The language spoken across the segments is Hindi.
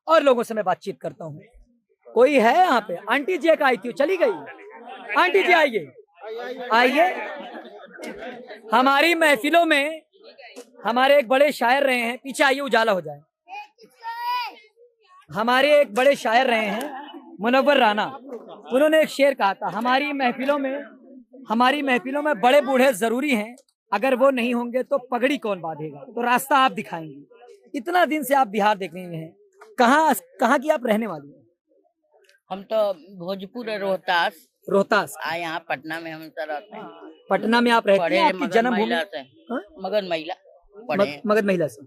और लोगों से मैं बातचीत करता हूँ। कोई है यहाँ पे? आंटी जी एक आई थी, चली गई। आंटी जी आइए, आइए। हमारी महफिलों में हमारे एक बड़े शायर रहे हैं, पीछे आइए उजाला हो जाए। हमारे एक बड़े शायर रहे हैं मुनव्वर राना, उन्होंने एक शेर कहा था, हमारी महफिलों में बड़े बूढ़े जरूरी हैं, अगर वो नहीं होंगे तो पगड़ी कौन बांधेगा। तो रास्ता आप दिखाएंगे। इतना दिन से आप बिहार देख रहे हैं, कहाँ की आप रहने वाली हैं? हम तो भोजपुर रोहतास यहाँ पटना में हमेशा रहते हैं। पटना में आप रहते हैं? आपकी जन्मभूमि? मगध महिला से।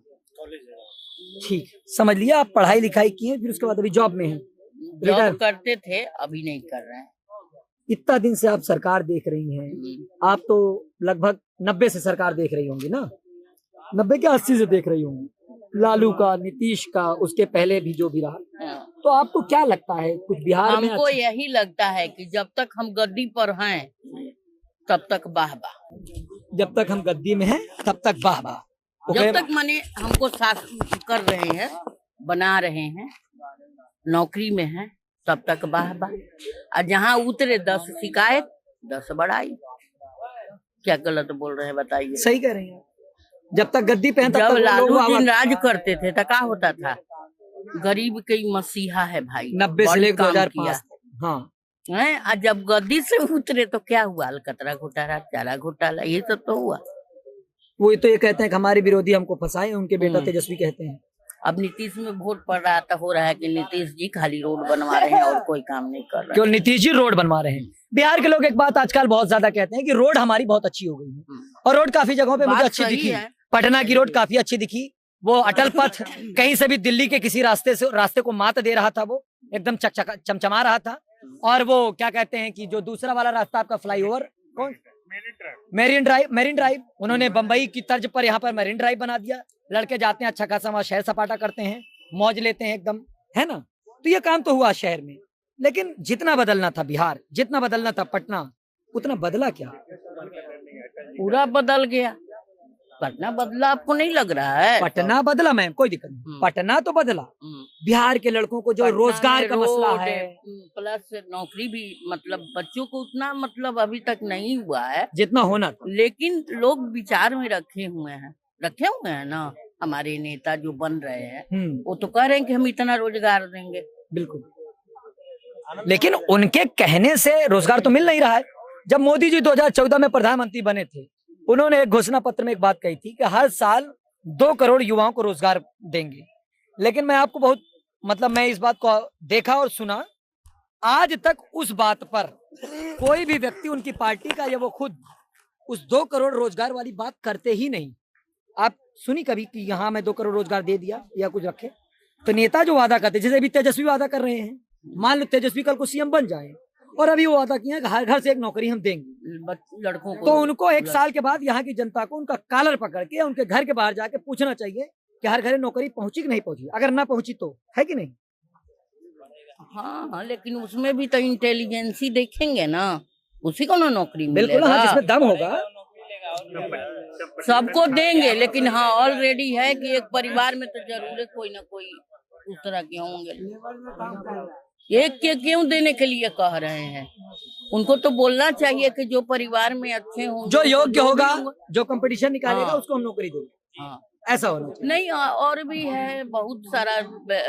ठीक, समझ लिया। आप पढ़ाई लिखाई की है, फिर उसके बाद अभी जॉब में हैं? जॉब करते थे, अभी नहीं कर रहे हैं। इतना दिन से आप सरकार देख रही हैं, आप तो लगभग 90 से सरकार देख रही होंगी ना? 90 क्या 80 से देख रही होंगी, लालू का, नीतीश का, उसके पहले भी जो भी रहा। तो आपको क्या लगता है कुछ बिहार में? हमको यही लगता है कि जब तक हम गद्दी पर हैं तब तक वाह वाह, जब तक हम गद्दी में हैं तब तक वाह वाह, जब तक माने हमको शासन कर रहे हैं, बना रहे हैं, नौकरी में हैं, तब तक वाह वाह। और जहाँ उतरे 10 शिकायत 10 बड़ाई। क्या गलत बोल रहे हैं बताइए? सही कह रही हैं। जब तक गद्दी पे हैं तब जब तक लालू जी राज करते थे तो क्या होता था? गरीब के मसीहा है भाई, 90 से लेकर 2005। हाँ, है। जब गद्दी से उतरे तो क्या हुआ? अलकतरा घोटाला, चारा घोटाला, ये सब तो हुआ। वो तो ये कहते हैं कि हमारे विरोधी हमको फंसाए, उनके बेटा तेजस्वी कहते हैं। अब नीतीश में वोट पड़ रहा था, हो रहा है कि नीतीश जी खाली रोड बनवा रहे हैं और कोई काम नहीं कर रहे। क्यों नीतीश जी रोड बनवा रहे हैं? बिहार के लोग एक बात आजकल बहुत ज्यादा कहते हैं कि रोड हमारी बहुत अच्छी हो गई है, और रोड काफी जगहों पे मुझे अच्छी दिखी। पटना की रोड काफी अच्छी दिखी। वो अटल पथ कहीं से भी दिल्ली के किसी रास्ते को मात दे रहा था, वो एकदम चमचमा रहा था। और वो क्या कहते हैं कि जो दूसरा वाला रास्ता आपका फ्लाईओवर, कौन? मेरीन ड्राइव, उन्होंने बंबई की तर्ज पर यहाँ पर मेरीन ड्राइव बना दिया। लड़के जाते हैं, अच्छा खासा वहां शहर सपाटा करते हैं, मौज लेते हैं एकदम, है ना? तो ये काम तो हुआ शहर में, लेकिन जितना बदलना था बिहार, जितना बदलना था पटना, उतना बदला क्या? पूरा बदल गया। पटना बदला आपको नहीं लग रहा है? पटना बदला मैम, कोई दिक्कत नहीं, पटना तो बदला। बिहार के लड़कों को जो रोजगार का मसला है, प्लस नौकरी भी, मतलब बच्चों को उतना मतलब अभी तक नहीं हुआ है जितना होना था। लेकिन लोग विचार में रखे हुए हैं ना। हमारे नेता जो बन रहे हैं वो तो कह रहे हैं कि हम इतना रोजगार देंगे। बिल्कुल, लेकिन उनके कहने से रोजगार तो मिल नहीं रहा है। जब मोदी जी 2014 में प्रधानमंत्री बने थे, उन्होंने एक घोषणा पत्र में एक बात कही थी कि हर साल 2 करोड़ युवाओं को रोजगार देंगे। लेकिन मैं आपको मैं इस बात को देखा और सुना, आज तक उस बात पर कोई भी व्यक्ति उनकी पार्टी का या वो खुद उस 2 करोड़ रोजगार वाली बात करते ही नहीं। आप सुनी कभी कि यहाँ मैं 2 करोड़ रोजगार दे दिया या कुछ रखे? तो नेता जो वादा करते, जैसे अभी तेजस्वी वादा कर रहे हैं, मान लो तेजस्वी कल को सीएम बन जाए और अभी वो वादा किया कि हर घर से एक नौकरी हम देंगे लड़कों को, तो उनको 1 साल के बाद यहाँ की जनता को उनका कॉलर पकड़ के उनके घर के बाहर जाके पूछना चाहिए कि हर घर नौकरी पहुंची कि नहीं पहुंची। अगर ना पहुंची तो है कि नहीं? हाँ, लेकिन उसमें भी तो इंटेलिजेंसी देखेंगे ना, उसी को ना नौकरी मिलेगा। बिल्कुल, हाँ, जिसमें दम होगा सबको देंगे। लेकिन हाँ, ऑलरेडी है कि एक परिवार में तो जरूर कोई ना कोई उस तरह के होंगे। एक के क्यों देने के लिए कह रहे हैं? उनको तो बोलना चाहिए कि जो परिवार में अच्छे होंगे, जो योग्य होगा, जो कंपटीशन निकालेगा, उसको हम नौकरी देंगे। हाँ, ऐसा होना चाहिए। नहीं, और भी है, बहुत सारा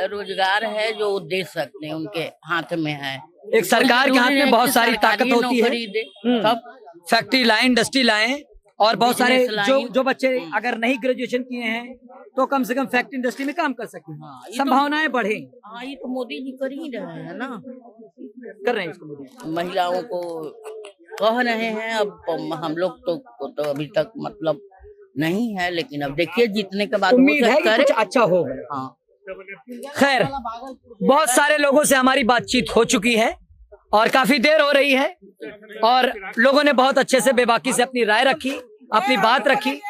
रोजगार है जो दे सकते हैं, उनके हाथ में है। एक सरकार के हाथ में बहुत सारी ताकत होती है। फैक्ट्री लाइन, इंडस्ट्री लाइन, और बहुत सारे जो बच्चे अगर नहीं ग्रेजुएशन किए हैं तो कम से कम फैक्ट्री इंडस्ट्री में काम कर सकते हैं। संभावनाएं बढ़े। हाँ, ये तो मोदी जी कर ही रहे हैं ना, कर रहे हैं इसको मोदी। महिलाओं को कह रहे हैं। अब हम लोग तो अभी तक मतलब नहीं है, लेकिन अब देखिए जीतने के बाद उम्मीद है कि कुछ अच्छा हो। हाँ, खैर, बहुत सारे लोगों से हमारी बातचीत हो चुकी है और काफी देर हो रही है, और लोगों ने बहुत अच्छे से बेबाकी से अपनी राय रखी, अपनी बात रखी।